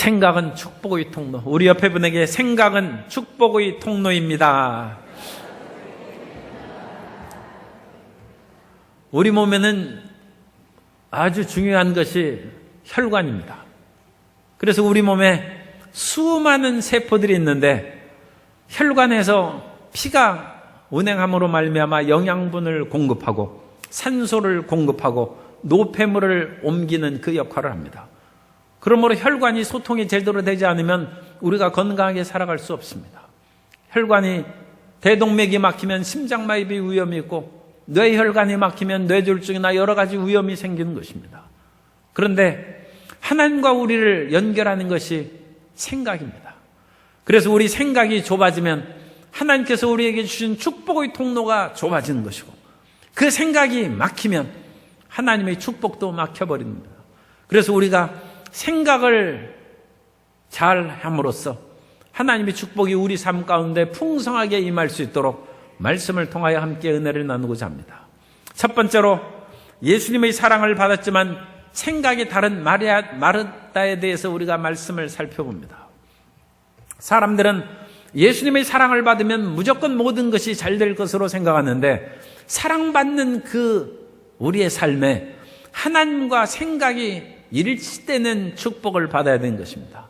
생각은 축복의 통로. 우리 옆에 분에게 생각은 축복의 통로입니다. 우리 몸에는 아주 중요한 것이 혈관입니다. 그래서 우리 몸에 수많은 세포들이 있는데 혈관에서 피가 운행함으로 말미암아 영양분을 공급하고 산소를 공급하고 노폐물을 옮기는 그 역할을 합니다. 그러므로 혈관이 소통이 제대로 되지 않으면 우리가 건강하게 살아갈 수 없습니다. 혈관이 대동맥이 막히면 심장마비 위험이 있고 뇌혈관이 막히면 뇌졸중이나 여러 가지 위험이 생기는 것입니다. 그런데 하나님과 우리를 연결하는 것이 생각입니다. 그래서 우리 생각이 좁아지면 하나님께서 우리에게 주신 축복의 통로가 좁아지는 것이고 그 생각이 막히면 하나님의 축복도 막혀버립니다. 그래서 우리가 생각을 잘 함으로써 하나님의 축복이 우리 삶 가운데 풍성하게 임할 수 있도록 말씀을 통하여 함께 은혜를 나누고자 합니다. 첫 번째로 예수님의 사랑을 받았지만 생각이 다른 마르다에 대해서 우리가 말씀을 살펴봅니다. 사람들은 예수님의 사랑을 받으면 무조건 모든 것이 잘 될 것으로 생각하는데 사랑받는 그 우리의 삶에 하나님과 생각이 일치되는 축복을 받아야 되는 것입니다.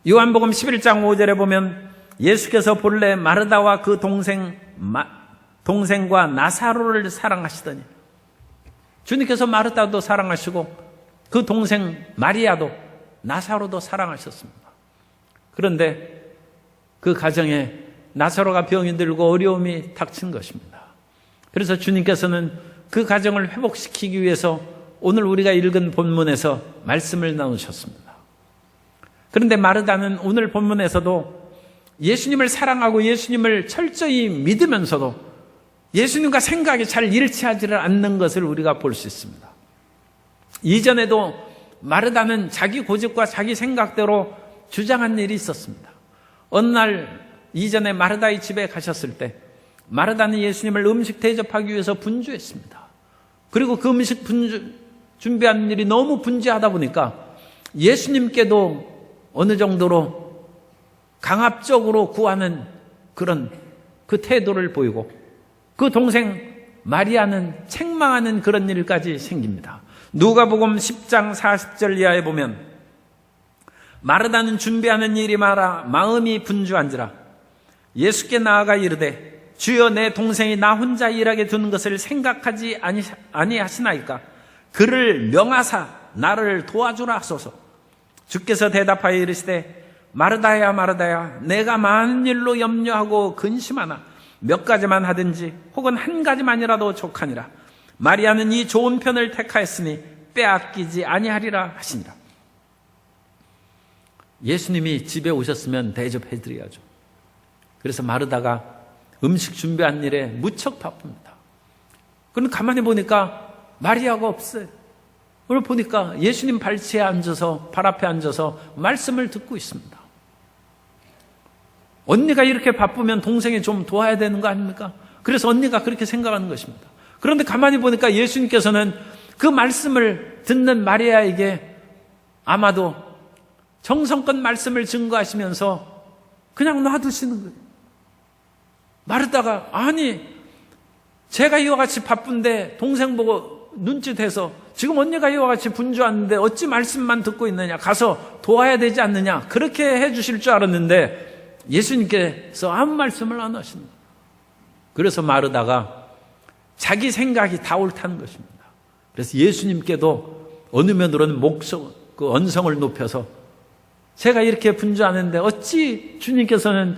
요한복음 11장 5절에 보면 예수께서 본래 마르다와 그 동생과 나사로를 사랑하시더니 주님께서 마르다도 사랑하시고 그 동생 마리아도 나사로도 사랑하셨습니다. 그런데 그 가정에 나사로가 병이 들고 어려움이 닥친 것입니다. 그래서 주님께서는 그 가정을 회복시키기 위해서 오늘 우리가 읽은 본문에서 말씀을 나누셨습니다. 그런데 마르다는 오늘 본문에서도 예수님을 사랑하고 예수님을 철저히 믿으면서도 예수님과 생각이 잘 일치하지를 않는 것을 우리가 볼 수 있습니다. 이전에도 마르다는 자기 고집과 자기 생각대로 주장한 일이 있었습니다. 어느 날 이전에 마르다의 집에 가셨을 때 마르다는 예수님을 음식 대접하기 위해서 분주했습니다. 그리고 그 음식 준비하는 일이 너무 분주하다 보니까 예수님께도 어느 정도로 강압적으로 구하는 그런 그 태도를 보이고 그 동생 마리아는 책망하는 그런 일까지 생깁니다. 누가복음 10장 40절 이하에 보면 마르다는 준비하는 일이 많아 마음이 분주한지라 예수께 나아가 이르되 주여 내 동생이 나 혼자 일하게 두는 것을 생각하지 아니하시나이까 그를 명하사 나를 도와주라 하소서. 주께서 대답하여 이르시되 마르다야 마르다야 내가 많은 일로 염려하고 근심하나 몇 가지만 하든지 혹은 한 가지만이라도 족하니라. 마리아는 이 좋은 편을 택하였으니 빼앗기지 아니하리라 하시니라. 예수님이 집에 오셨으면 대접해드려야죠. 그래서 마르다가 음식 준비한 일에 무척 바쁩니다. 그런데 가만히 보니까 마리아가 없어요. 오늘 보니까 예수님 발치에 앉아서 발 앞에 앉아서 말씀을 듣고 있습니다. 언니가 이렇게 바쁘면 동생이 좀 도와야 되는 거 아닙니까? 그래서 언니가 그렇게 생각하는 것입니다. 그런데 가만히 보니까 예수님께서는 그 말씀을 듣는 마리아에게 아마도 정성껏 말씀을 증거하시면서 그냥 놔두시는 거예요. 마르다가 아니 제가 이와 같이 바쁜데 동생 보고 눈짓해서 지금 언니가 이와 같이 분주한데 어찌 말씀만 듣고 있느냐 가서 도와야 되지 않느냐 그렇게 해주실 줄 알았는데 예수님께서 아무 말씀을 안 하시는 거예요. 그래서 마르다가 자기 생각이 다 옳다는 것입니다. 그래서 예수님께도 어느 면으로는 그 언성을 높여서 제가 이렇게 분주하는데 어찌 주님께서는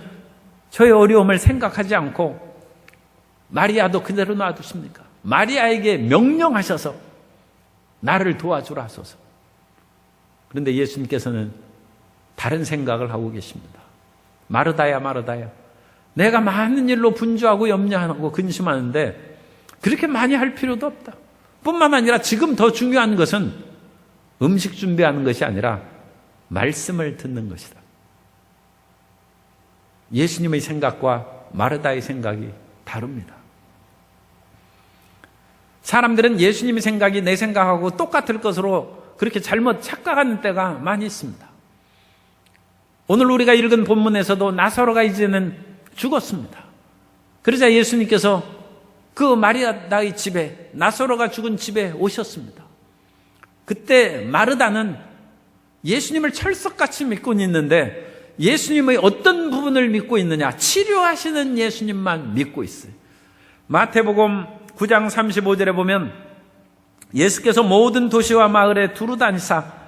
저의 어려움을 생각하지 않고 마리아도 그대로 놔두십니까? 마리아에게 명령하셔서 나를 도와주라 하소서. 그런데 예수님께서는 다른 생각을 하고 계십니다. 마르다야 마르다야 내가 많은 일로 분주하고 염려하고 근심하는데 그렇게 많이 할 필요도 없다. 뿐만 아니라 지금 더 중요한 것은 음식 준비하는 것이 아니라 말씀을 듣는 것이다. 예수님의 생각과 마르다의 생각이 다릅니다. 사람들은 예수님의 생각이 내 생각하고 똑같을 것으로 그렇게 잘못 착각하는 때가 많이 있습니다. 오늘 우리가 읽은 본문에서도 나사로가 이제는 죽었습니다. 그러자 예수님께서 그 마르다의 집에, 나사로가 죽은 집에 오셨습니다. 그때 마르다는 예수님을 철석같이 믿고 있는데 예수님의 어떤 부분을 믿고 있느냐? 치료하시는 예수님만 믿고 있어요. 마태복음 9장 35절에 보면 예수께서 모든 도시와 마을에 두루 다니사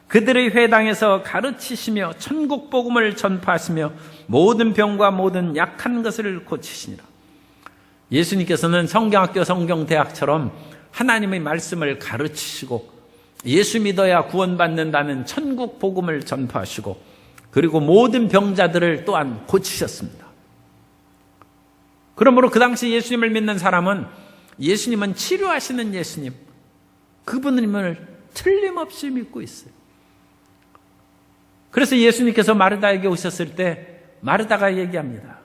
그들의 회당에서 가르치시며 천국 복음을 전파하시며 모든 병과 모든 약한 것을 고치시니라. 예수님께서는 성경학교 성경대학처럼 하나님의 말씀을 가르치시고 예수 믿어야 구원받는다는 천국 복음을 전파하시고 그리고 모든 병자들을 또한 고치셨습니다. 그러므로 그 당시 예수님을 믿는 사람은 예수님은 치료하시는 예수님, 그분을 틀림없이 믿고 있어요. 그래서 예수님께서 마르다에게 오셨을 때 마르다가 얘기합니다.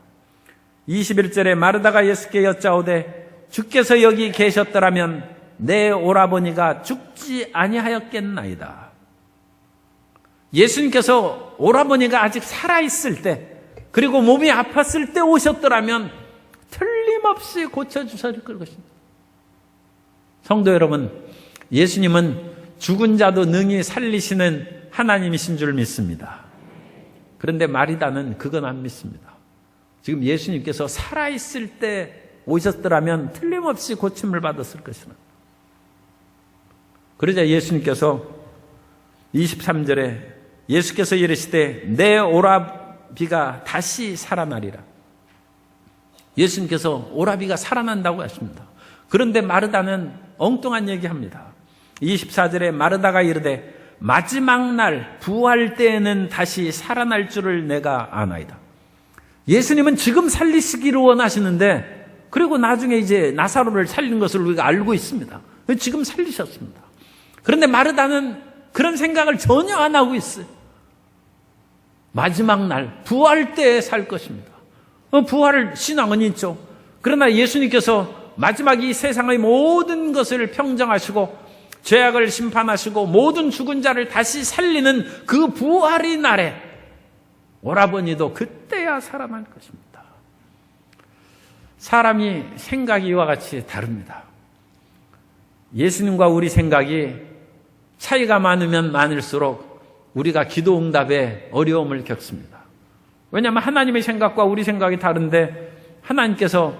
21절에 마르다가 예수께 여짜오되 주께서 여기 계셨더라면 내 오라버니가 죽지 아니하였겠나이다. 예수님께서 오라버니가 아직 살아있을 때 그리고 몸이 아팠을 때 오셨더라면 틀림없이 고쳐주실 것입니다. 성도 여러분, 예수님은 죽은 자도 능히 살리시는 하나님이신 줄 믿습니다. 그런데 마리다는 그건 안 믿습니다. 지금 예수님께서 살아있을 때 오셨더라면 틀림없이 고침을 받았을 것이라. 그러자 예수님께서 23절에 예수께서 이르시되 내 오라비가 다시 살아나리라. 예수님께서 오라비가 살아난다고 하십니다. 그런데 마르다는 엉뚱한 얘기합니다. 24절에 마르다가 이르되 마지막 날 부활 때에는 다시 살아날 줄을 내가 아나이다. 예수님은 지금 살리시기를 원하시는데 그리고 나중에 이제 나사로를 살린 것을 우리가 알고 있습니다. 지금 살리셨습니다. 그런데 마르다는 그런 생각을 전혀 안 하고 있어요. 마지막 날 부활 때에 살 것입니다. 부활을 신앙은 있죠. 그러나 예수님께서 마지막 이 세상의 모든 것을 평정하시고 죄악을 심판하시고 모든 죽은 자를 다시 살리는 그 부활의 날에 오라버니도 그때야 살아날 것입니다. 사람이 생각이 이와 같이 다릅니다. 예수님과 우리 생각이 차이가 많으면 많을수록 우리가 기도 응답에 어려움을 겪습니다. 왜냐하면 하나님의 생각과 우리 생각이 다른데 하나님께서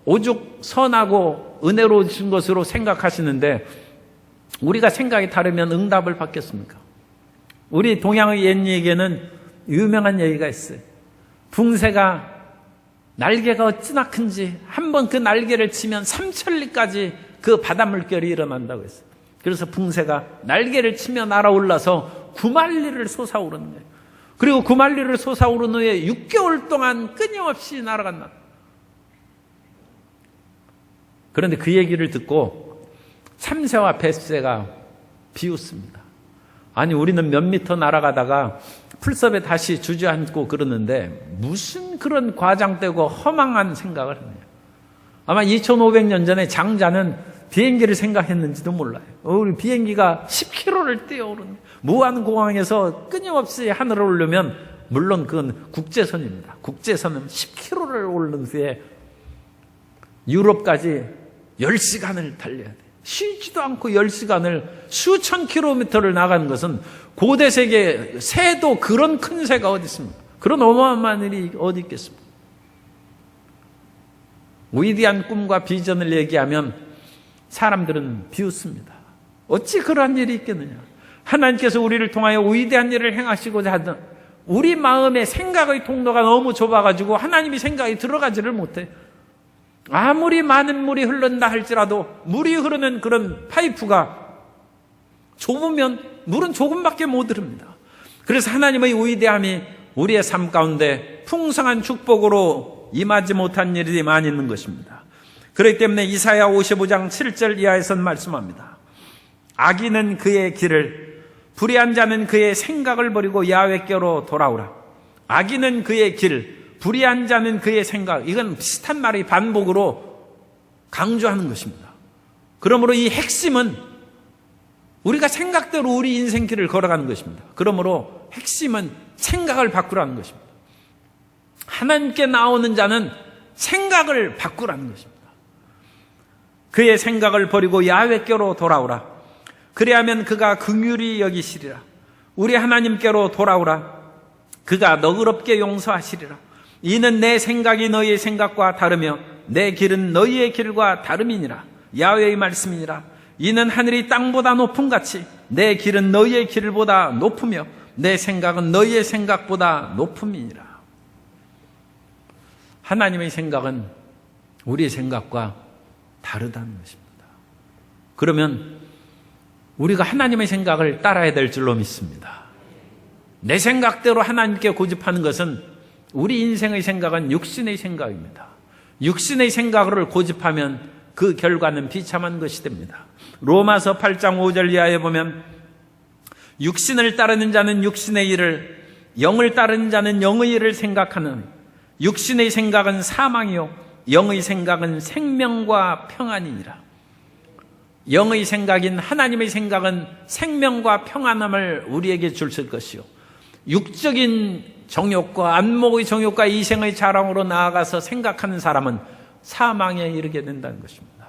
오죽 선하고 은혜로우신 것으로 생각하시는데 우리가 생각이 다르면 응답을 받겠습니까? 우리 동양의 옛 얘기에는 유명한 얘기가 있어요. 붕새가 날개가 어찌나 큰지 한번 그 날개를 치면 3천리까지 그 바닷물결이 일어난다고 했어요. 그래서 붕새가 날개를 치며 날아올라서 9만리를 솟아오르는 거예요. 그리고 9만리를 솟아오른 후에 6개월 동안 끊임없이 날아간다. 그런데 그 얘기를 듣고 참새와 뱃새가 비웃습니다. 아니 우리는 몇 미터 날아가다가 풀섭에 다시 주저앉고 그러는데 무슨 그런 과장되고 허망한 생각을 하느냐. 아마 2500년 전에 장자는 비행기를 생각했는지도 몰라요. 우리 비행기가 10km를 뛰어오르는 무한공항에서 끊임없이 하늘을 오르면 물론 그건 국제선입니다. 국제선은 10km를 오른 후에 유럽까지 10시간을 달려야 돼요. 쉬지도 않고 10시간을 수천 킬로미터를 나가는 것은 고대 세계 새도 그런 큰 새가 어디 있습니까? 그런 어마어마한 일이 어디 있겠습니까? 위대한 꿈과 비전을 얘기하면 사람들은 비웃습니다. 어찌 그러한 일이 있겠느냐? 하나님께서 우리를 통하여 위대한 일을 행하시고자 하던 우리 마음의 생각의 통로가 너무 좁아가지고 하나님이 생각이 들어가지를 못해. 아무리 많은 물이 흐른다 할지라도 물이 흐르는 그런 파이프가 좁으면 물은 조금밖에 못 흐릅니다. 그래서 하나님의 위대함이 우리의 삶 가운데 풍성한 축복으로 임하지 못한 일이 많이 있는 것입니다. 그렇기 때문에 이사야 55장 7절 이하에선 말씀합니다. 악인은 그의 길을, 불의한 자는 그의 생각을 버리고 야훼께로 돌아오라. 악인은 그의 길, 불의한 자는 그의 생각, 이건 비슷한 말의 반복으로 강조하는 것입니다. 그러므로 이 핵심은 우리가 생각대로 우리 인생길을 걸어가는 것입니다. 그러므로 핵심은 생각을 바꾸라는 것입니다. 하나님께 나오는 자는 생각을 바꾸라는 것입니다. 그의 생각을 버리고 야훼께로 돌아오라. 그리하면 그가 긍휼히 여기시리라. 우리 하나님께로 돌아오라. 그가 너그럽게 용서하시리라. 이는 내 생각이 너희의 생각과 다르며 내 길은 너희의 길과 다름이니라. 야훼의 말씀이니라. 이는 하늘이 땅보다 높음같이 내 길은 너희의 길보다 높으며 내 생각은 너희의 생각보다 높음이니라. 하나님의 생각은 우리의 생각과 다르다는 것입니다. 그러면 우리가 하나님의 생각을 따라야 될 줄로 믿습니다. 내 생각대로 하나님께 고집하는 것은 우리 인생의 생각은 육신의 생각입니다. 육신의 생각을 고집하면 그 결과는 비참한 것이 됩니다. 로마서 8장 5절 이하에 보면 육신을 따르는 자는 육신의 일을, 영을 따르는 자는 영의 일을 생각하는 육신의 생각은 사망이요 영의 생각은 생명과 평안이니라. 영의 생각인 하나님의 생각은 생명과 평안함을 우리에게 주실 것이요 육적인 정욕과 안목의 정욕과 이생의 자랑으로 나아가서 생각하는 사람은 사망에 이르게 된다는 것입니다.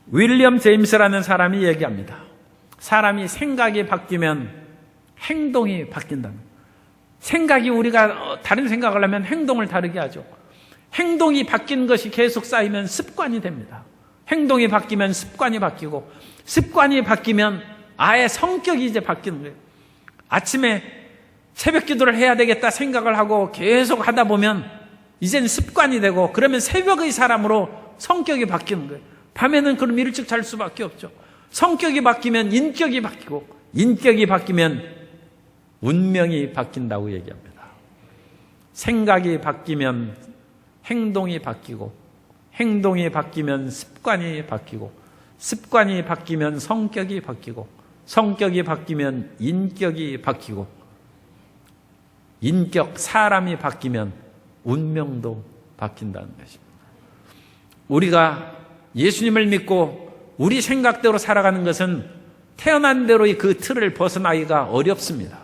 윌리엄 제임스라는 사람이 얘기합니다. 사람이 생각이 바뀌면 행동이 바뀐다는 거예요. 생각이 우리가 다른 생각을 하면 행동을 다르게 하죠. 행동이 바뀐 것이 계속 쌓이면 습관이 됩니다. 행동이 바뀌면 습관이 바뀌고 습관이 바뀌면 아예 성격이 이제 바뀌는 거예요. 아침에 새벽 기도를 해야 되겠다 생각을 하고 계속 하다 보면 이젠 습관이 되고 그러면 새벽의 사람으로 성격이 바뀌는 거예요. 밤에는 그럼 일찍 잘 수밖에 없죠. 성격이 바뀌면 인격이 바뀌고 인격이 바뀌면 운명이 바뀐다고 얘기합니다. 생각이 바뀌면 행동이 바뀌고 행동이 바뀌면 습관이 바뀌고 습관이 바뀌면 성격이 바뀌고 성격이 바뀌면 인격이 바뀌고 인격, 사람이 바뀌면 운명도 바뀐다는 것입니다. 우리가 예수님을 믿고 우리 생각대로 살아가는 것은 태어난 대로의 그 틀을 벗어나기가 어렵습니다.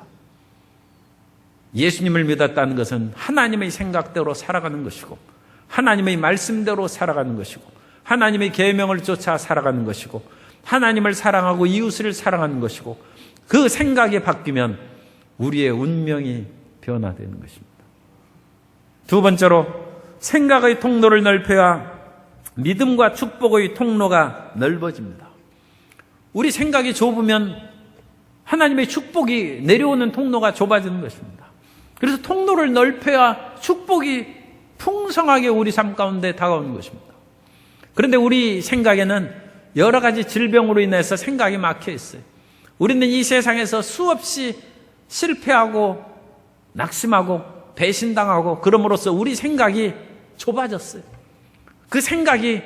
예수님을 믿었다는 것은 하나님의 생각대로 살아가는 것이고 하나님의 말씀대로 살아가는 것이고 하나님의 계명을 쫓아 살아가는 것이고 하나님을 사랑하고 이웃을 사랑하는 것이고 그 생각이 바뀌면 우리의 운명이 변화되는 것입니다. 두 번째로 생각의 통로를 넓혀야 믿음과 축복의 통로가 넓어집니다. 우리 생각이 좁으면 하나님의 축복이 내려오는 통로가 좁아지는 것입니다. 그래서 통로를 넓혀야 축복이 풍성하게 우리 삶 가운데 다가오는 것입니다. 그런데 우리 생각에는 여러 가지 질병으로 인해서 생각이 막혀 있어요. 우리는 이 세상에서 수없이 실패하고 낙심하고 배신당하고 그럼으로써 우리 생각이 좁아졌어요. 그 생각이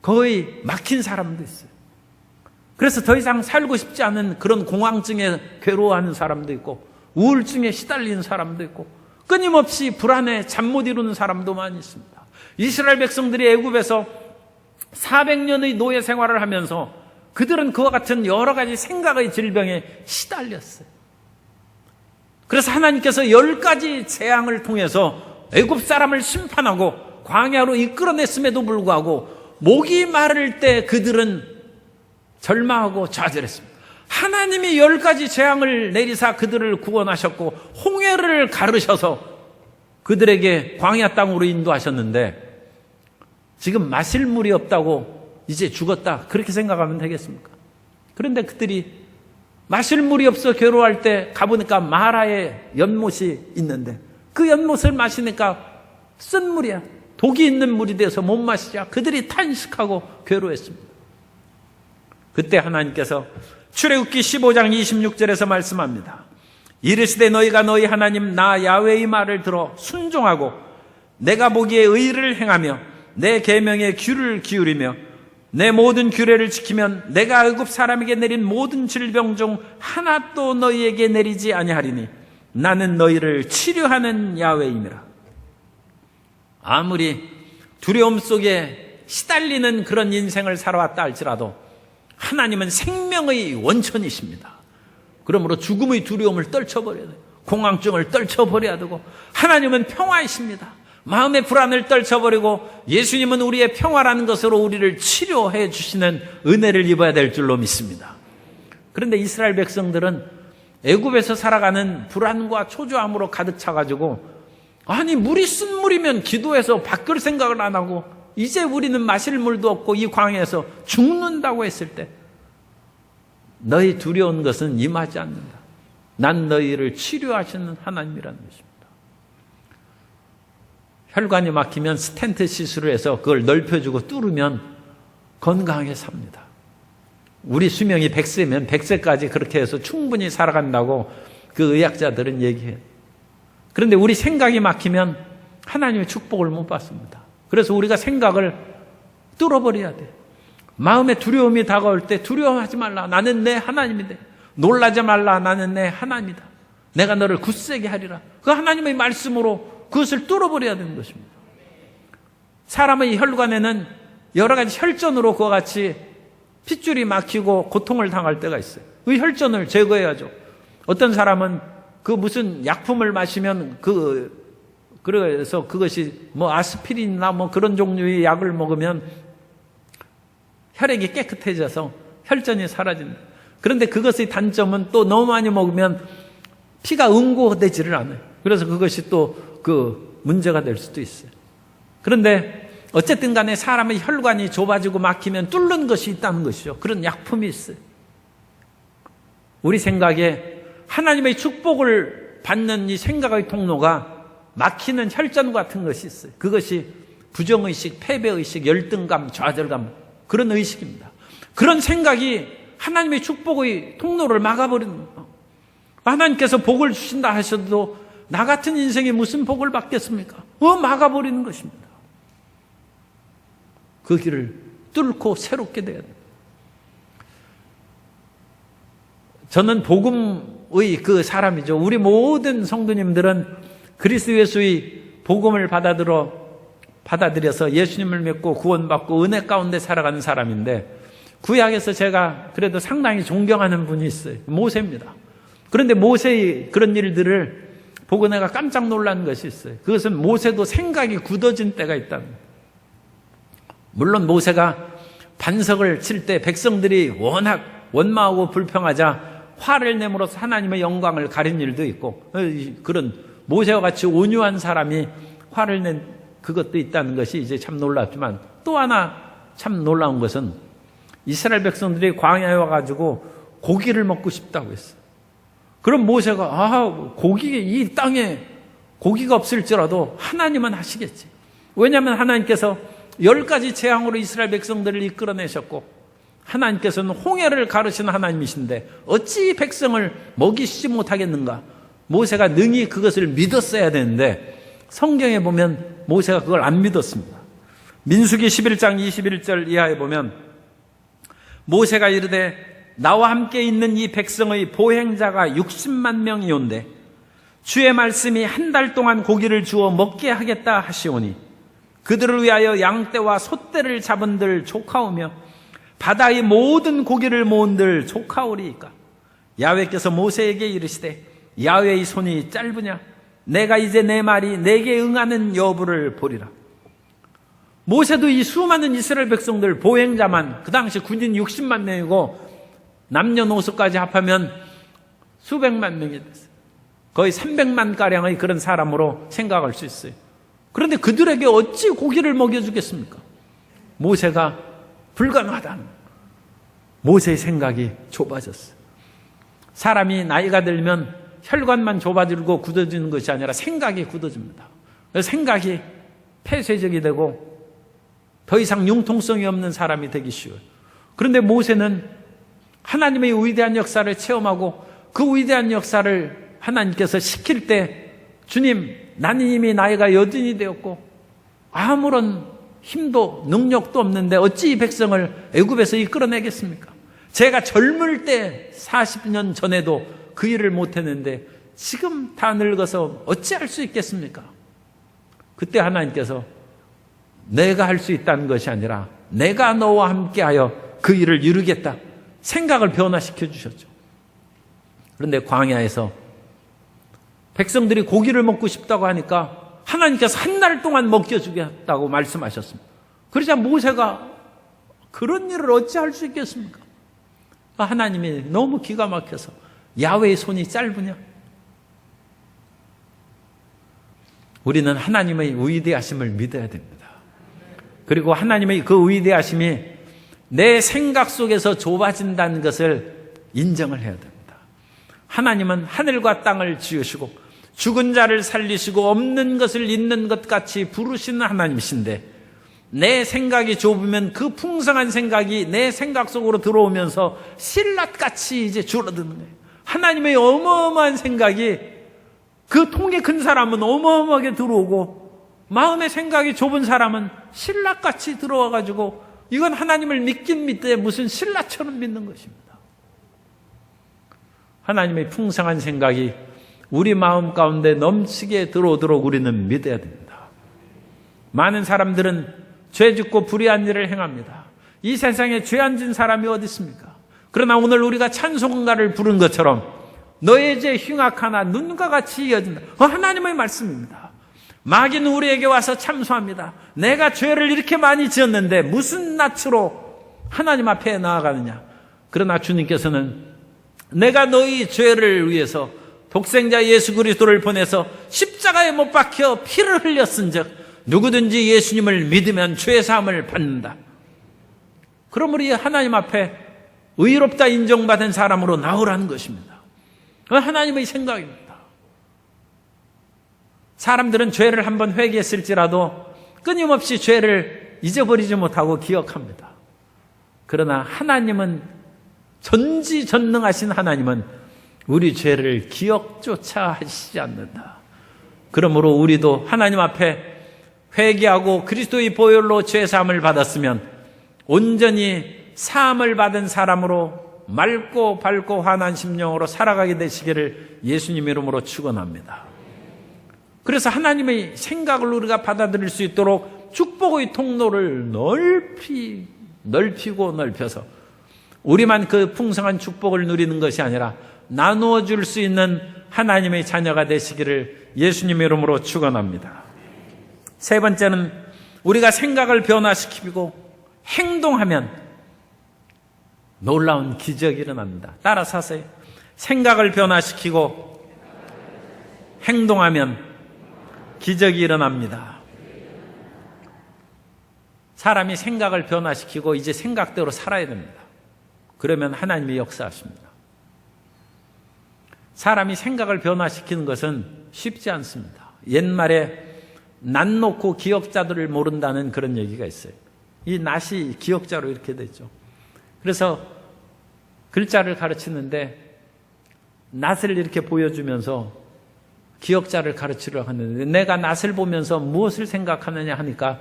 거의 막힌 사람도 있어요. 그래서 더 이상 살고 싶지 않은 그런 공황증에 괴로워하는 사람도 있고 우울증에 시달리는 사람도 있고 끊임없이 불안해 잠 못 이루는 사람도 많이 있습니다. 이스라엘 백성들이 애굽에서 400년의 노예 생활을 하면서 그들은 그와 같은 여러 가지 생각의 질병에 시달렸어요. 그래서 하나님께서 10가지 재앙을 통해서 애굽 사람을 심판하고 광야로 이끌어냈음에도 불구하고 목이 마를 때 그들은 절망하고 좌절했습니다. 하나님이 10가지 재앙을 내리사 그들을 구원하셨고 홍해를 가르셔서 그들에게 광야 땅으로 인도하셨는데 지금 마실 물이 없다고 이제 죽었다 그렇게 생각하면 되겠습니까? 그런데 그들이 마실 물이 없어 괴로워할 때 가보니까 마라의 연못이 있는데 그 연못을 마시니까 쓴 물이야. 독이 있는 물이 돼서 못 마시자 그들이 탄식하고 괴로워했습니다. 그때 하나님께서 출애굽기 15장 26절에서 말씀합니다. 이르시되 너희가 너희 하나님 나 야훼의 말을 들어 순종하고 내가 보기에 의를 행하며 내 계명에 귀를 기울이며 내 모든 규례를 지키면 내가 애굽 사람에게 내린 모든 질병 중 하나도 너희에게 내리지 아니하리니 나는 너희를 치료하는 야훼임이라. 아무리 두려움 속에 시달리는 그런 인생을 살아왔다 할지라도 하나님은 생명의 원천이십니다. 그러므로 죽음의 두려움을 떨쳐버려야 돼요. 공황증을 떨쳐버려야 되고, 하나님은 평화이십니다. 마음의 불안을 떨쳐버리고 예수님은 우리의 평화라는 것으로 우리를 치료해 주시는 은혜를 입어야 될 줄로 믿습니다. 그런데 이스라엘 백성들은 애굽에서 살아가는 불안과 초조함으로 가득 차가지고, 아니 물이 쓴 물이면 기도해서 바꿀 생각을 안 하고 이제 우리는 마실 물도 없고 이 광야에서 죽는다고 했을 때, 너희 두려운 것은 임하지 않는다. 난 너희를 치료하시는 하나님이라는 것입니다. 혈관이 막히면 스텐트 시술을 해서 그걸 넓혀주고 뚫으면 건강하게 삽니다. 우리 수명이 100세면 100세까지 그렇게 해서 충분히 살아간다고 그 의학자들은 얘기해요. 그런데 우리 생각이 막히면 하나님의 축복을 못 받습니다. 그래서 우리가 생각을 뚫어버려야 돼요. 마음에 두려움이 다가올 때 두려워하지 말라. 나는 내 하나님이 돼. 놀라지 말라. 나는 내 하나님이다. 내가 너를 굳세게 하리라. 그 하나님의 말씀으로 그것을 뚫어버려야 되는 것입니다. 사람의 혈관에는 여러 가지 혈전으로 그와 같이 핏줄이 막히고 고통을 당할 때가 있어요. 그 혈전을 제거해야죠. 어떤 사람은 그 무슨 약품을 마시면 그래서 그것이 뭐 아스피린이나 뭐 그런 종류의 약을 먹으면 혈액이 깨끗해져서 혈전이 사라진다. 그런데 그것의 단점은 또 너무 많이 먹으면 피가 응고되지를 않아요. 그래서 그것이 또 그 문제가 될 수도 있어요. 그런데 어쨌든 간에 사람의 혈관이 좁아지고 막히면 뚫는 것이 있다는 것이죠. 그런 약품이 있어요. 우리 생각에 하나님의 축복을 받는 이 생각의 통로가 막히는 혈전 같은 것이 있어요. 그것이 부정의식, 패배의식, 열등감, 좌절감, 그런 의식입니다. 그런 생각이 하나님의 축복의 통로를 막아버리는 거예요. 하나님께서 복을 주신다 하셔도 나 같은 인생이 무슨 복을 받겠습니까? 막아버리는 것입니다. 그 길을 뚫고 새롭게 돼야 돼요. 저는 복음의 그 사람이죠. 우리 모든 성도님들은 그리스도 예수의 복음을 받아들여서 예수님을 믿고 구원받고 은혜 가운데 살아가는 사람인데, 구약에서 제가 그래도 상당히 존경하는 분이 있어요. 모세입니다. 그런데 모세의 그런 일들을 보고 내가 깜짝 놀란 것이 있어요. 그것은 모세도 생각이 굳어진 때가 있다는 거예요. 물론 모세가 반석을 칠 때 백성들이 워낙 원망하고 불평하자 화를 내므로써 하나님의 영광을 가린 일도 있고, 그런 모세와 같이 온유한 사람이 화를 낸 그것도 있다는 것이 이제 참 놀랍지만, 또 하나 참 놀라운 것은 이스라엘 백성들이 광야에 와가지고 고기를 먹고 싶다고 했어요. 그럼 모세가 이 땅에 고기가 없을지라도 하나님은 하시겠지. 왜냐하면 하나님께서 10가지 재앙으로 이스라엘 백성들을 이끌어내셨고, 하나님께서는 홍해를 가르치는 하나님이신데 어찌 백성을 먹이시지 못하겠는가. 모세가 능히 그것을 믿었어야 되는데 성경에 보면 모세가 그걸 안 믿었습니다. 민수기 11장 21절 이하에 보면 모세가 이르되 나와 함께 있는 이 백성의 보행자가 60만 명이온데 주의 말씀이 한 달 동안 고기를 주어 먹게 하겠다 하시오니 그들을 위하여 양떼와 소떼를 잡은들 족하오며 바다의 모든 고기를 모은들 족하오리이까. 야훼께서 모세에게 이르시되 야훼의 손이 짧으냐? 내가 이제 내 말이 내게 응하는 여부를 보리라. 모세도 이 수많은 이스라엘 백성들 보행자만, 그 당시 군인 60만 명이고 남녀노소까지 합하면 수백만 명이 됐어요. 거의 300만가량의 그런 사람으로 생각할 수 있어요. 그런데 그들에게 어찌 고기를 먹여주겠습니까? 모세가 불가능하다는, 모세의 생각이 좁아졌어요. 사람이 나이가 들면 혈관만 좁아지고 굳어지는 것이 아니라 생각이 굳어집니다. 그래서 생각이 폐쇄적이 되고 더 이상 융통성이 없는 사람이 되기 쉬워요. 그런데 모세는 하나님의 위대한 역사를 체험하고 그 위대한 역사를 하나님께서 시킬 때, 주님, 나는 이미 나이가 여든이 되었고 아무런 힘도 능력도 없는데 어찌 이 백성을 애굽에서 이끌어내겠습니까? 제가 젊을 때 40년 전에도 그 일을 못했는데 지금 다 늙어서 어찌할 수 있겠습니까? 그때 하나님께서 내가 할 수 있다는 것이 아니라 내가 너와 함께하여 그 일을 이루겠다, 생각을 변화시켜 주셨죠. 그런데 광야에서 백성들이 고기를 먹고 싶다고 하니까 하나님께서 한 달 동안 먹여주겠다고 말씀하셨습니다. 그러자 모세가 그런 일을 어찌할 수 있겠습니까? 하나님이 너무 기가 막혀서 야훼의 손이 짧으냐? 우리는 하나님의 위대하심을 믿어야 됩니다. 그리고 하나님의 그 위대하심이 내 생각 속에서 좁아진다는 것을 인정을 해야 됩니다. 하나님은 하늘과 땅을 지으시고 죽은 자를 살리시고 없는 것을 있는 것 같이 부르시는 하나님이신데 내 생각이 좁으면 그 풍성한 생각이 내 생각 속으로 들어오면서 실낫같이 이제 줄어드는 거예요. 하나님의 어마어마한 생각이 그 통이 큰 사람은 어마어마하게 들어오고 마음의 생각이 좁은 사람은 실낫같이 들어와가지고 이건 하나님을 믿긴 믿되 무슨 실낫처럼 믿는 것입니다. 하나님의 풍성한 생각이 우리 마음 가운데 넘치게 들어오도록 우리는 믿어야 됩니다. 많은 사람들은 죄 짓고 불의한 일을 행합니다. 이 세상에 죄 안 진 사람이 어디 있습니까? 그러나 오늘 우리가 찬송가를 부른 것처럼 너의 죄 흉악하나 눈과 같이 이어진다. 하나님의 말씀입니다. 마귀는 우리에게 와서 참소합니다. 내가 죄를 이렇게 많이 지었는데 무슨 낯으로 하나님 앞에 나아가느냐. 그러나 주님께서는 내가 너희 죄를 위해서 독생자 예수 그리스도를 보내서 십자가에 못 박혀 피를 흘렸은즉 누구든지 예수님을 믿으면 죄 사함을 받는다. 그러므로 하나님 앞에 의롭다 인정받은 사람으로 나오라는 것입니다. 하나님의 생각입니다. 사람들은 죄를 한번 회개했을지라도 끊임없이 죄를 잊어버리지 못하고 기억합니다. 그러나 하나님은 전지전능하신 하나님은 우리 죄를 기억조차 하시지 않는다. 그러므로 우리도 하나님 앞에 회개하고 그리스도의 보혈로 죄사함을 받았으면 온전히 사함을 받은 사람으로 맑고 밝고 환한 심령으로 살아가게 되시기를 예수님 이름으로 축원합니다. 그래서 하나님의 생각을 우리가 받아들일 수 있도록 축복의 통로를 넓히고 넓혀서 우리만 그 풍성한 축복을 누리는 것이 아니라 나누어 줄 수 있는 하나님의 자녀가 되시기를 예수님 이름으로 축원합니다. 세 번째는 우리가 생각을 변화시키고 행동하면 놀라운 기적이 일어납니다. 따라서 하세요. 생각을 변화시키고 행동하면 기적이 일어납니다. 사람이 생각을 변화시키고 이제 생각대로 살아야 됩니다. 그러면 하나님이 역사하십니다. 사람이 생각을 변화시키는 것은 쉽지 않습니다. 옛말에 낯 놓고 기억자들을 모른다는 그런 얘기가 있어요. 이 낯이 기억자로 이렇게 되죠. 그래서 글자를 가르치는데 낯을 이렇게 보여주면서 기억자를 가르치려고 하는데 내가 낯을 보면서 무엇을 생각하느냐 하니까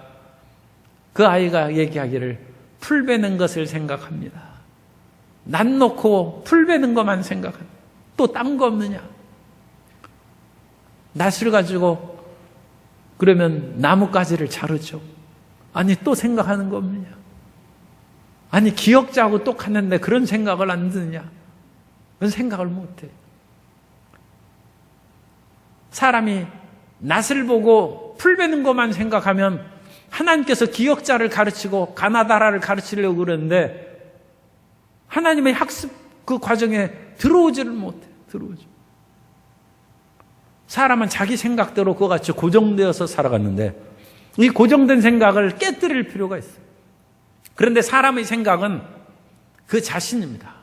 그 아이가 얘기하기를 풀 베는 것을 생각합니다. 낯 놓고 풀 베는 것만 생각합니다. 또 딴 거 없느냐? 낯을 가지고 그러면 나뭇가지를 자르죠. 아니 또 생각하는 거 없느냐? 아니 기억자하고 똑같은데 그런 생각을 안 드느냐? 그런 생각을 못해. 사람이 낯을 보고 풀 베는 것만 생각하면 하나님께서 기억자를 가르치고 가나다라를 가르치려고 그러는데 하나님의 학습 그 과정에 들어오지를 못해. 들어오죠. 사람은 자기 생각대로 그와 같이 고정되어서 살아갔는데 이 고정된 생각을 깨뜨릴 필요가 있어요. 그런데 사람의 생각은 그 자신입니다.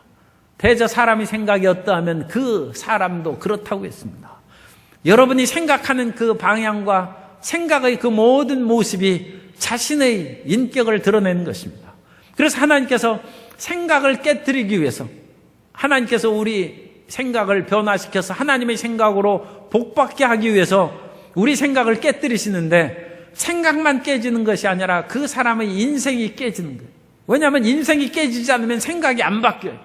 대저 사람의 생각이 어떠하면 그 사람도 그렇다고 했습니다. 여러분이 생각하는 그 방향과 생각의 그 모든 모습이 자신의 인격을 드러내는 것입니다. 그래서 하나님께서 생각을 깨뜨리기 위해서 하나님께서 우리 생각을 변화시켜서 하나님의 생각으로 복받게 하기 위해서 우리 생각을 깨뜨리시는데 생각만 깨지는 것이 아니라 그 사람의 인생이 깨지는 거예요. 왜냐하면 인생이 깨지지 않으면 생각이 안 바뀌어요.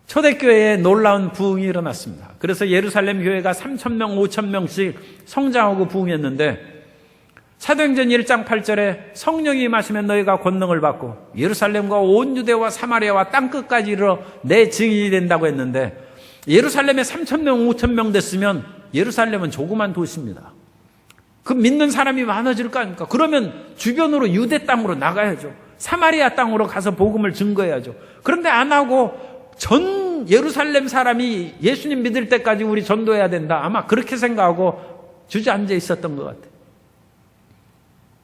초대교회에 놀라운 부흥이 일어났습니다. 그래서 예루살렘 교회가 3,000명, 5,000명씩 성장하고 부흥했는데 사도행전 1장 8절에 성령이 임하시면 너희가 권능을 받고 예루살렘과 온 유대와 사마리아와 땅끝까지 이르러 내 증인이 된다고 했는데, 예루살렘에 3,000명, 5,000명 됐으면 예루살렘은 조그만 도시입니다. 그 믿는 사람이 많아질 거 아닙니까? 그러면 주변으로 유대 땅으로 나가야죠. 사마리아 땅으로 가서 복음을 증거해야죠. 그런데 안 하고 전 예루살렘 사람이 예수님 믿을 때까지 우리 전도해야 된다, 아마 그렇게 생각하고 주저앉아 있었던 것 같아요.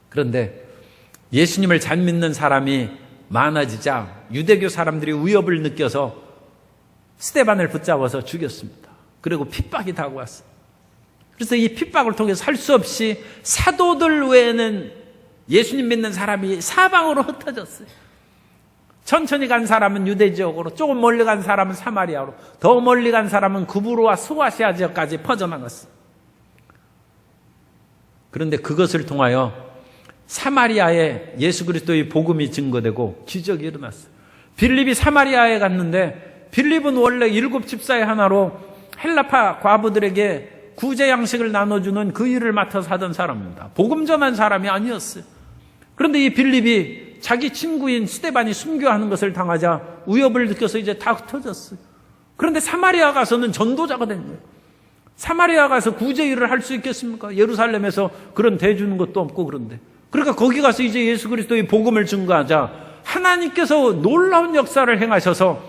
그런데 예수님을 잘 믿는 사람이 많아지자 유대교 사람들이 위협을 느껴서 스데반을 붙잡아서 죽였습니다. 그리고 핍박이 다가왔어요. 그래서 이 핍박을 통해서 할 수 없이 사도들 외에는 예수님 믿는 사람이 사방으로 흩어졌어요. 천천히 간 사람은 유대 지역으로, 조금 멀리 간 사람은 사마리아로, 더 멀리 간 사람은 구브로와 소아시아 지역까지 퍼져나갔어요. 그런데 그것을 통하여 사마리아에 예수 그리스도의 복음이 증거되고 기적이 일어났어요. 빌립이 사마리아에 갔는데, 빌립은 원래 7 집사의 하나로 헬라파 과부들에게 구제 양식을 나눠주는 그 일을 맡아서 하던 사람입니다. 복음 전한 사람이 아니었어요. 그런데 이 빌립이 자기 친구인 스데반이 순교하는 것을 당하자 위협을 느껴서 이제 다 흩어졌어요. 그런데 사마리아 가서는 전도자가 된 거예요. 사마리아 가서 구제 일을 할 수 있겠습니까? 예루살렘에서 그런 대주는 것도 없고. 그런데 그러니까 거기 가서 이제 예수 그리스도의 복음을 증거하자 하나님께서 놀라운 역사를 행하셔서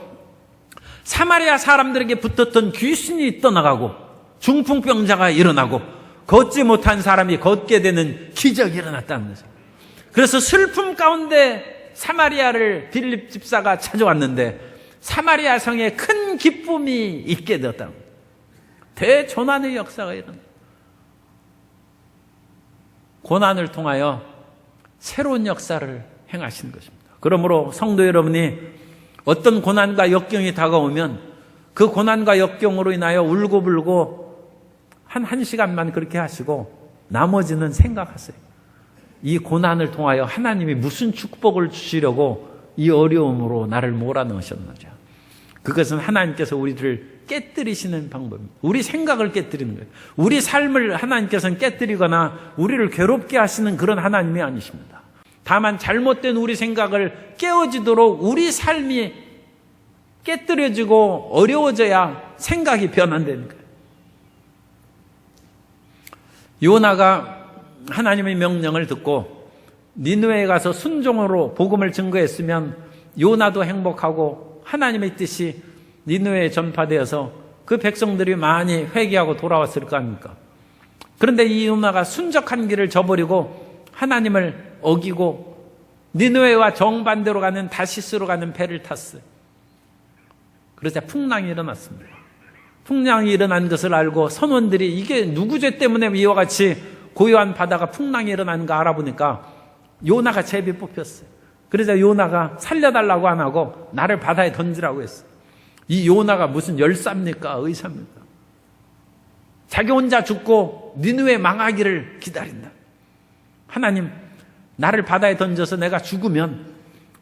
사마리아 사람들에게 붙었던 귀신이 떠나가고 중풍병자가 일어나고 걷지 못한 사람이 걷게 되는 기적이 일어났다는 거죠. 그래서 슬픔 가운데 사마리아를 빌립 집사가 찾아왔는데 사마리아 성에 큰 기쁨이 있게 되었다는 거예요. 대조난의 역사가 일어나요. 고난을 통하여 새로운 역사를 행하시는 것입니다. 그러므로 성도 여러분이 어떤 고난과 역경이 다가오면 그 고난과 역경으로 인하여 울고불고 한 시간만 그렇게 하시고 나머지는 생각하세요. 이 고난을 통하여 하나님이 무슨 축복을 주시려고 이 어려움으로 나를 몰아넣으셨는지, 그것은 하나님께서 우리를 깨뜨리시는 방법입니다. 우리 생각을 깨뜨리는 거예요. 우리 삶을 하나님께서는 깨뜨리거나 우리를 괴롭게 하시는 그런 하나님이 아니십니다. 다만 잘못된 우리 생각을 깨어지도록 우리 삶이 깨뜨려지고 어려워져야 생각이 변한다는 거예요. 요나가 하나님의 명령을 듣고 니느웨에 가서 순종으로 복음을 증거했으면 요나도 행복하고 하나님의 뜻이 니느웨에 전파되어서 그 백성들이 많이 회개하고 돌아왔을 거 아닙니까? 그런데 이 요나가 순적한 길을 저버리고 하나님을 어기고 니느웨와 정반대로 가는 다시스로 가는 배를 탔어요. 그러자 풍랑이 일어났습니다. 풍랑이 일어난 것을 알고 선원들이 이게 누구 죄 때문에 이와 같이 고요한 바다가 풍랑이 일어나는가 알아보니까 요나가 제비 뽑혔어요. 그래서 요나가 살려달라고 안 하고 나를 바다에 던지라고 했어요. 이 요나가 무슨 열사입니까? 의사입니까? 자기 혼자 죽고 니느웨 망하기를 기다린다. 하나님, 나를 바다에 던져서 내가 죽으면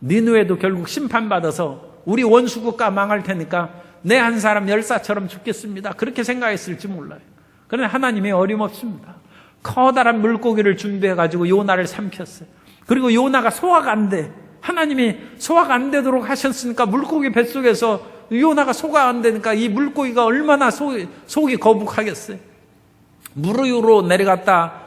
니느웨도 결국 심판받아서 우리 원수국가 망할 테니까 내 한 사람 열사처럼 죽겠습니다. 그렇게 생각했을지 몰라요. 그런데 하나님이 어림없습니다. 커다란 물고기를 준비해가지고 요나를 삼켰어요. 그리고 요나가 소화가 안 돼. 하나님이 소화가 안 되도록 하셨으니까 물고기 뱃속에서 요나가 소화가 안 되니까 이 물고기가 얼마나 속이 거북하겠어요. 물 위로 내려갔다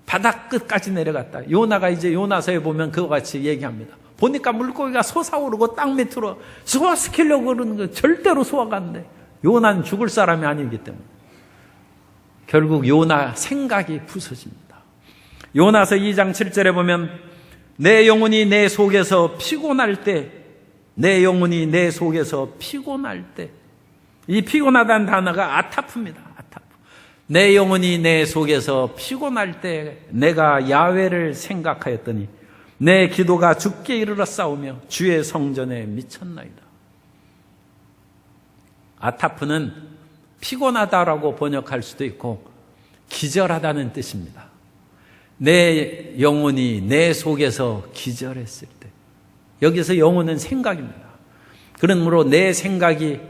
바닥 끝까지 내려갔다. 요나가 이제 요나서에 보면 그와 같이 얘기합니다. 보니까 물고기가 솟아오르고 땅 밑으로 소화시키려고 그러는 거 절대로 소화가 안 돼. 요나는 죽을 사람이 아니기 때문에. 결국 요나 생각이 부서집니다. 요나서 2장 7절에 보면 내 영혼이 내 속에서 피곤할 때, 내 영혼이 내 속에서 피곤할 때, 이 피곤하다는 단어가 아타프입니다. 아타프. 내 영혼이 내 속에서 피곤할 때 내가 야훼를 생각하였더니 내 기도가 죽게 이르러 싸우며 주의 성전에 미쳤나이다. 아타프는 피곤하다라고 번역할 수도 있고 기절하다는 뜻입니다. 내 영혼이 내 속에서 기절했을 때, 여기서 영혼은 생각입니다. 그러므로 내 생각이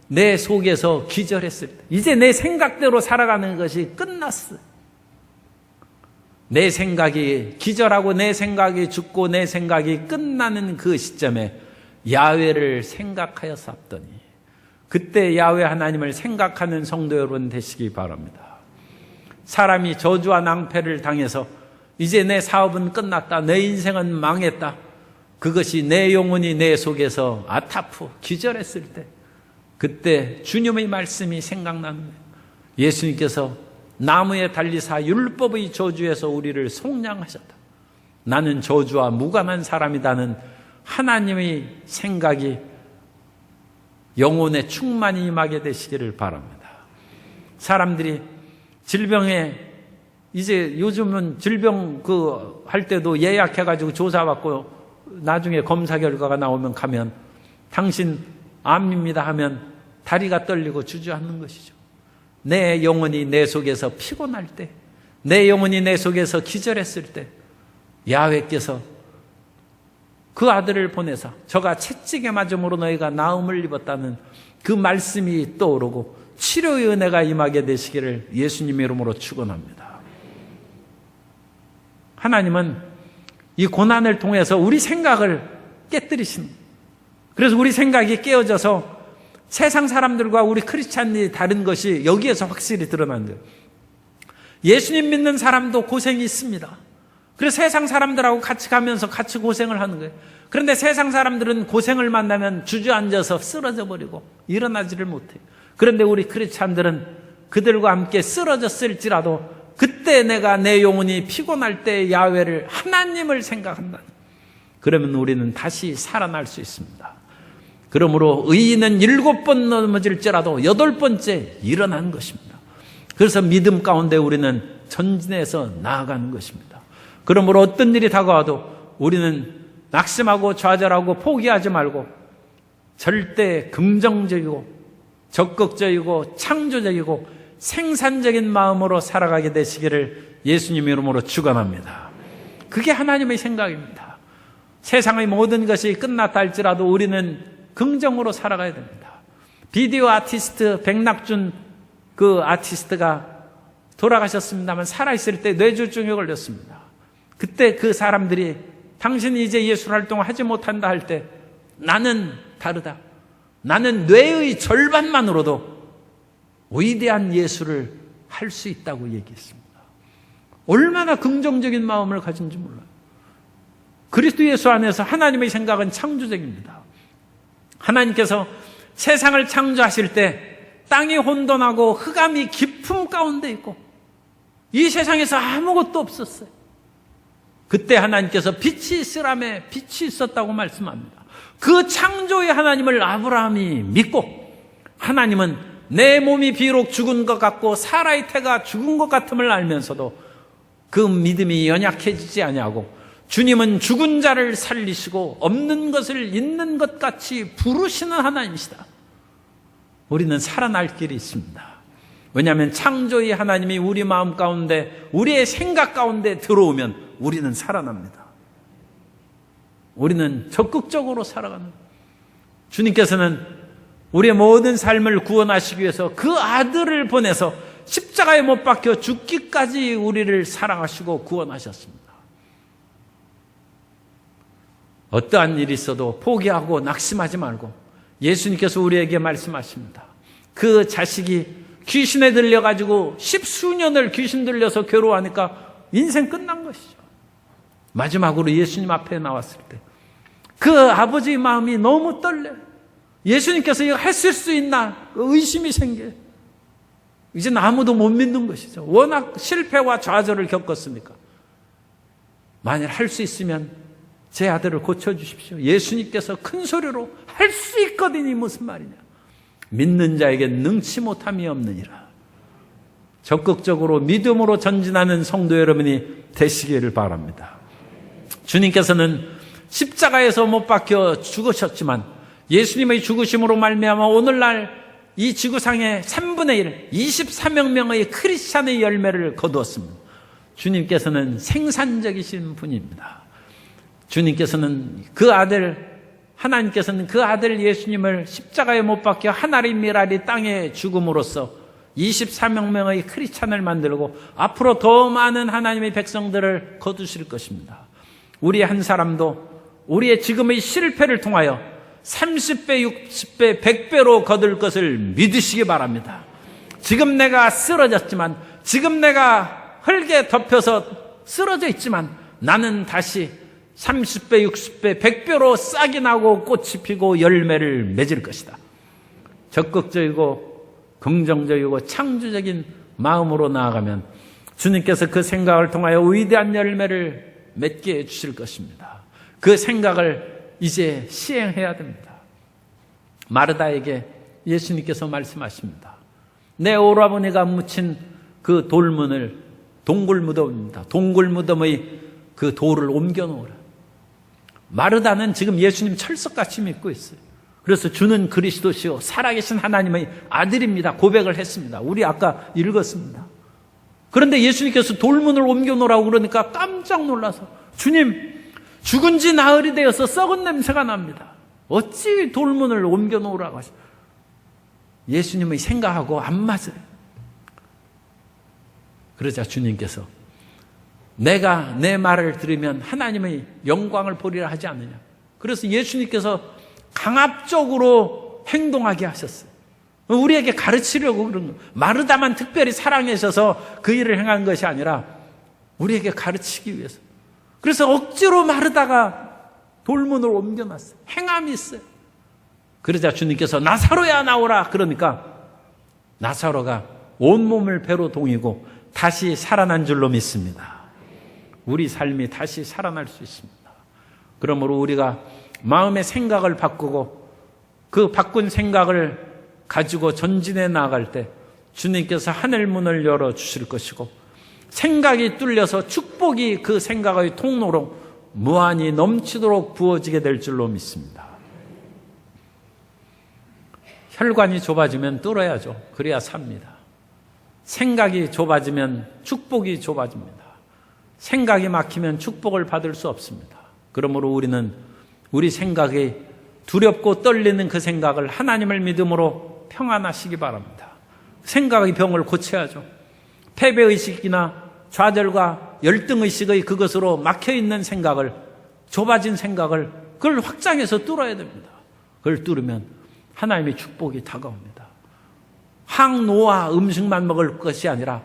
내 속에서 기절했을 때, 이제 내 생각대로 살아가는 것이 끝났어요. 내 생각이 기절하고 내 생각이 죽고 내 생각이 끝나는 그 시점에 야훼를 생각하여 삽더니, 그때 야훼 하나님을 생각하는 성도 여러분 되시기 바랍니다. 사람이 저주와 낭패를 당해서 이제 내 사업은 끝났다, 내 인생은 망했다, 그것이 내 영혼이 내 속에서 아타프 기절했을 때, 그때 주님의 말씀이 생각나는 거예요. 예수님께서 나무에 달리사 율법의 저주에서 우리를 속량하셨다. 나는 저주와 무관한 사람이다는 하나님의 생각이 영혼에 충만히 임하게 되시기를 바랍니다. 사람들이 질병에, 이제 요즘은 질병 할 때도 예약해가지고 조사받고 나중에 검사 결과가 나오면 가면 당신 암입니다 하면 다리가 떨리고 주저앉는 것이죠. 내 영혼이 내 속에서 피곤할 때, 내 영혼이 내 속에서 기절했을 때 야훼께서 그 아들을 보내사 저가 채찍에 맞음으로 너희가 나음을 입었다는 그 말씀이 떠오르고 치료의 은혜가 임하게 되시기를 예수님 이름으로 축원합니다. 하나님은 이 고난을 통해서 우리 생각을 깨뜨리십니다. 그래서 우리 생각이 깨어져서 세상 사람들과 우리 크리스찬이 다른 것이 여기에서 확실히 드러난 거예요. 예수님 믿는 사람도 고생이 있습니다. 그래서 세상 사람들하고 같이 가면서 같이 고생을 하는 거예요. 그런데 세상 사람들은 고생을 만나면 주저앉아서 쓰러져 버리고 일어나지를 못해요. 그런데 우리 크리스찬들은 그들과 함께 쓰러졌을지라도 그때 내가 내 영혼이 피곤할 때 야훼를, 하나님을 생각한다. 그러면 우리는 다시 살아날 수 있습니다. 그러므로 의인은 7번 넘어질지라도 8번째 일어나는 것입니다. 그래서 믿음 가운데 우리는 전진해서 나아가는 것입니다. 그러므로 어떤 일이 다가와도 우리는 낙심하고 좌절하고 포기하지 말고 절대 긍정적이고 적극적이고 창조적이고 생산적인 마음으로 살아가게 되시기를 예수님 이름으로 축원합니다. 그게 하나님의 생각입니다. 세상의 모든 것이 끝났다 할지라도 우리는 긍정으로 살아가야 됩니다. 비디오 아티스트 백낙준 그 아티스트가 돌아가셨습니다만 살아있을 때 뇌졸중에 걸렸습니다. 그때 그 사람들이 당신이 이제 예술 활동을 하지 못한다 할 때 나는 다르다. 나는 뇌의 절반만으로도 위대한 예술을 할 수 있다고 얘기했습니다. 얼마나 긍정적인 마음을 가진지 몰라요. 그리스도 예수 안에서 하나님의 생각은 창조적입니다. 하나님께서 세상을 창조하실 때 땅이 혼돈하고 흑암이 깊음 가운데 있고 이 세상에서 아무것도 없었어요. 그때 하나님께서 빛이 있으라며 빛이 있었다고 말씀합니다. 그 창조의 하나님을 아브라함이 믿고, 하나님은 내 몸이 비록 죽은 것 같고 사라의 태가 죽은 것 같음을 알면서도 그 믿음이 연약해지지 아니하고 주님은 죽은 자를 살리시고 없는 것을 있는 것 같이 부르시는 하나님이시다. 우리는 살아날 길이 있습니다. 왜냐하면 창조의 하나님이 우리 마음 가운데, 우리의 생각 가운데 들어오면 우리는 살아납니다. 우리는 적극적으로 살아가는 거예요. 주님께서는 우리의 모든 삶을 구원하시기 위해서 그 아들을 보내서 십자가에 못 박혀 죽기까지 우리를 사랑하시고 구원하셨습니다. 어떠한 일이 있어도 포기하고 낙심하지 말고 예수님께서 우리에게 말씀하십니다. 그 자식이 귀신에 들려가지고 10수년을 귀신 들려서 괴로워하니까 인생 끝난 것이죠. 마지막으로 예수님 앞에 나왔을 때 그 아버지의 마음이 너무 떨려요. 예수님께서 이거 했을 수 있나 의심이 생겨요. 이제는 아무도 못 믿는 것이죠. 워낙 실패와 좌절을 겪었으니까. 만일 할 수 있으면 제 아들을 고쳐주십시오. 예수님께서 큰 소리로 할 수 있거든이 무슨 말이냐. 믿는 자에게 능치 못함이 없느니라. 적극적으로 믿음으로 전진하는 성도 여러분이 되시기를 바랍니다. 주님께서는 십자가에서 못 박혀 죽으셨지만 예수님의 죽으심으로 말미암아 오늘날 이 지구상의 3분의 1, 23억 명의 크리스찬의 열매를 거두었습니다. 주님께서는 생산적이신 분입니다. 주님께서는 그 아들, 하나님께서는 그 아들 예수님을 십자가에 못 박혀 하나님 미랄이 땅에 죽음으로써 24명 명의 크리스찬을 만들고 앞으로 더 많은 하나님의 백성들을 거두실 것입니다. 우리 한 사람도 우리의 지금의 실패를 통하여 30배, 60배, 100배로 거둘 것을 믿으시기 바랍니다. 지금 내가 쓰러졌지만, 지금 내가 흙에 덮여서 쓰러져 있지만 나는 다시 30배, 60배, 100배로 싹이 나고 꽃이 피고 열매를 맺을 것이다. 적극적이고 긍정적이고 창조적인 마음으로 나아가면 주님께서 그 생각을 통하여 위대한 열매를 맺게 해주실 것입니다. 그 생각을 이제 시행해야 됩니다. 마르다에게 예수님께서 말씀하십니다. 내 오라버니가 묻힌 그 돌문을 동굴 무덤입니다. 동굴 무덤의 그 돌을 옮겨 놓으라. 마르다는 지금 예수님 철석같이 믿고 있어요. 그래서 주는 그리스도시요 살아계신 하나님의 아들입니다. 고백을 했습니다. 우리 아까 읽었습니다. 그런데 예수님께서 돌문을 옮겨 놓으라고 그러니까 깜짝 놀라서 주님, 죽은 지 나흘이 되어서 썩은 냄새가 납니다. 어찌 돌문을 옮겨 놓으라고 하시죠? 예수님의 생각하고 안 맞아요. 그러자 주님께서 내가 내 말을 들으면 하나님의 영광을 보리라 하지 않느냐. 그래서 예수님께서 강압적으로 행동하게 하셨어요. 우리에게 가르치려고 그런 거예요. 마르다만 특별히 사랑하셔서 그 일을 행한 것이 아니라 우리에게 가르치기 위해서. 그래서 억지로 마르다가 돌문을 옮겨놨어요. 행함이 있어요. 그러자 주님께서 나사로야 나오라 그러니까 나사로가 온몸을 배로 동이고 다시 살아난 줄로 믿습니다. 우리 삶이 다시 살아날 수 있습니다. 그러므로 우리가 마음의 생각을 바꾸고 그 바꾼 생각을 가지고 전진해 나아갈 때 주님께서 하늘 문을 열어주실 것이고 생각이 뚫려서 축복이 그 생각의 통로로 무한히 넘치도록 부어지게 될 줄로 믿습니다. 혈관이 좁아지면 뚫어야죠. 그래야 삽니다. 생각이 좁아지면 축복이 좁아집니다. 생각이 막히면 축복을 받을 수 없습니다. 그러므로 우리는 우리 생각이 두렵고 떨리는 그 생각을 하나님을 믿음으로 평안하시기 바랍니다. 생각의 병을 고쳐야죠. 패배의식이나 좌절과 열등의식의 그것으로 막혀있는 생각을, 좁아진 생각을 그걸 확장해서 뚫어야 됩니다. 그걸 뚫으면 하나님의 축복이 다가옵니다. 항노화 음식만 먹을 것이 아니라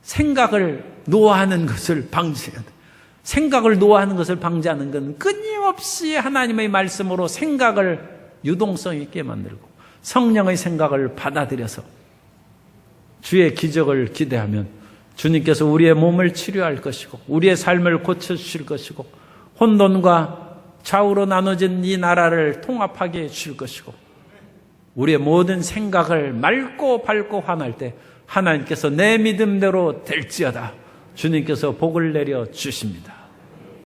생각을 노화하는 것을 방지해야 돼요. 생각을 노화하는 것을 방지하는 건 끊임없이 하나님의 말씀으로 생각을 유동성 있게 만들고 성령의 생각을 받아들여서 주의 기적을 기대하면 주님께서 우리의 몸을 치료할 것이고 우리의 삶을 고쳐주실 것이고 혼돈과 좌우로 나눠진 이 나라를 통합하게 해주실 것이고 우리의 모든 생각을 맑고 밝고 환할 때 하나님께서 내 믿음대로 될지어다 주님께서 복을 내려 주십니다.